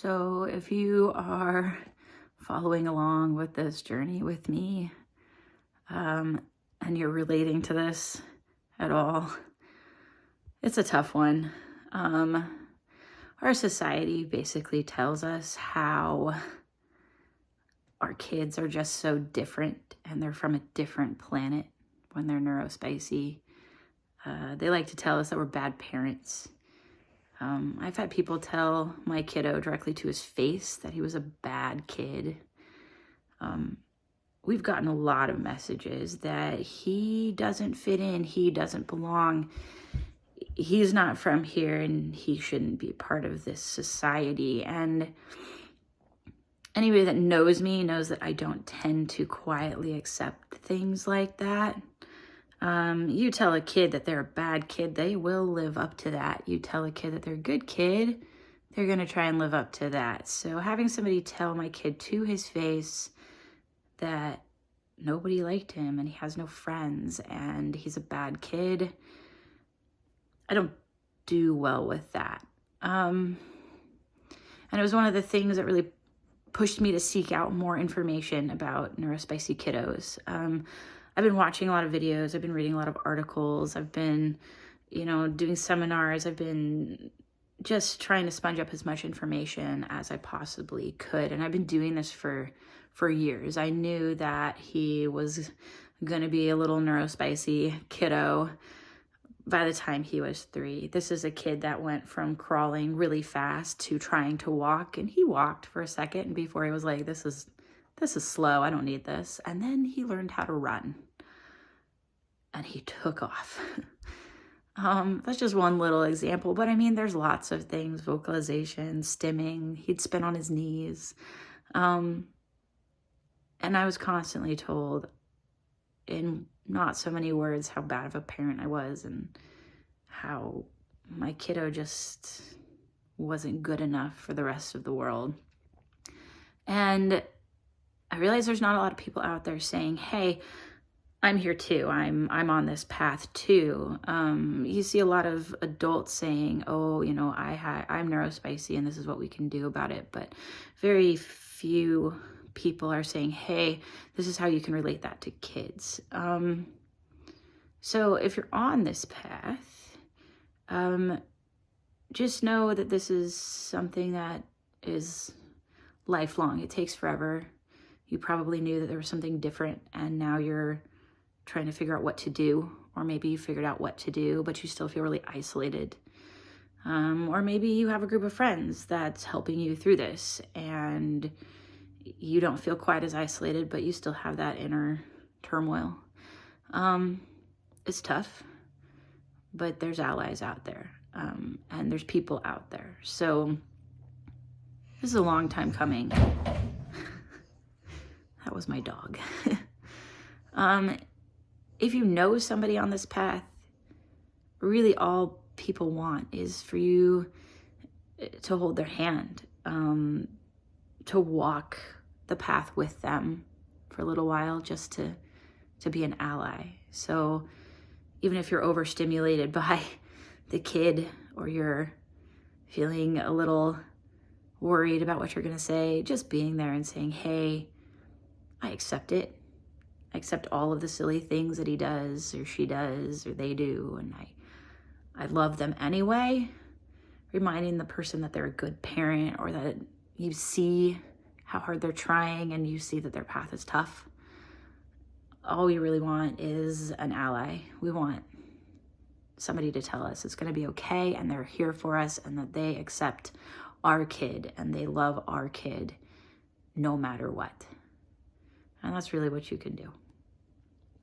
So if you are following along with this journey with me, and you're relating to this at all, it's a tough one. Our society basically tells us how our kids are just so different and they're from a different planet when they're neurospicy. They like to tell us that we're bad parents. I've had people tell my kiddo directly to his face that he was a bad kid. We've gotten a lot of messages that he doesn't fit in, he doesn't belong, he's not from here, and he shouldn't be part of this society. And anybody that knows me knows that I don't tend to quietly accept things like that. You tell a kid that they're a bad kid, they will live up to that. You tell a kid that they're a good kid, they're going to try and live up to that. So having somebody tell my kid to his face that nobody liked him and he has no friends and he's a bad kid, I don't do well with that. And it was one of the things that really pushed me to seek out more information about neurospicy kiddos. I've been watching a lot of videos. I've been reading a lot of articles. I've been, doing seminars. I've been just trying to sponge up as much information as I possibly could. And I've been doing this for years. I knew that he was going to be a little neurospicy kiddo by the time he was 3. This is a kid that went from crawling really fast to trying to walk. And he walked for a second, and before he was like, this is slow, I don't need this. And then he learned how to run. And he took off. That's just one little example. But I mean, there's lots of things, vocalization, stimming. He'd spin on his knees. And I was constantly told in not so many words how bad of a parent I was and how my kiddo just wasn't good enough for the rest of the world. And I realize there's not a lot of people out there saying, hey, I'm here too. I'm on this path too. You see a lot of adults saying, oh, I'm neurospicy and this is what we can do about it. But very few people are saying, hey, this is how you can relate that to kids. So if you're on this path, just know that this is something that is lifelong. It takes forever. You probably knew that there was something different, and now you're trying to figure out what to do, or maybe you figured out what to do, but you still feel really isolated. Or maybe you have a group of friends that's helping you through this, and you don't feel quite as isolated, but you still have that inner turmoil. It's tough, but there's allies out there, and there's people out there. So this is a long time coming. That was my dog. If you know somebody on this path, really all people want is for you to hold their hand, to walk the path with them for a little while, just to be an ally. So even if you're overstimulated by the kid, or you're feeling a little worried about what you're going to say, just being there and saying, hey, I accept it. I accept all of the silly things that he does or she does or they do, and I love them anyway. Reminding the person that they're a good parent, or that you see how hard they're trying and you see that their path is tough. All we really want is an ally. We want somebody to tell us it's going to be okay, and they're here for us, and that they accept our kid and they love our kid no matter what. And that's really what you can do.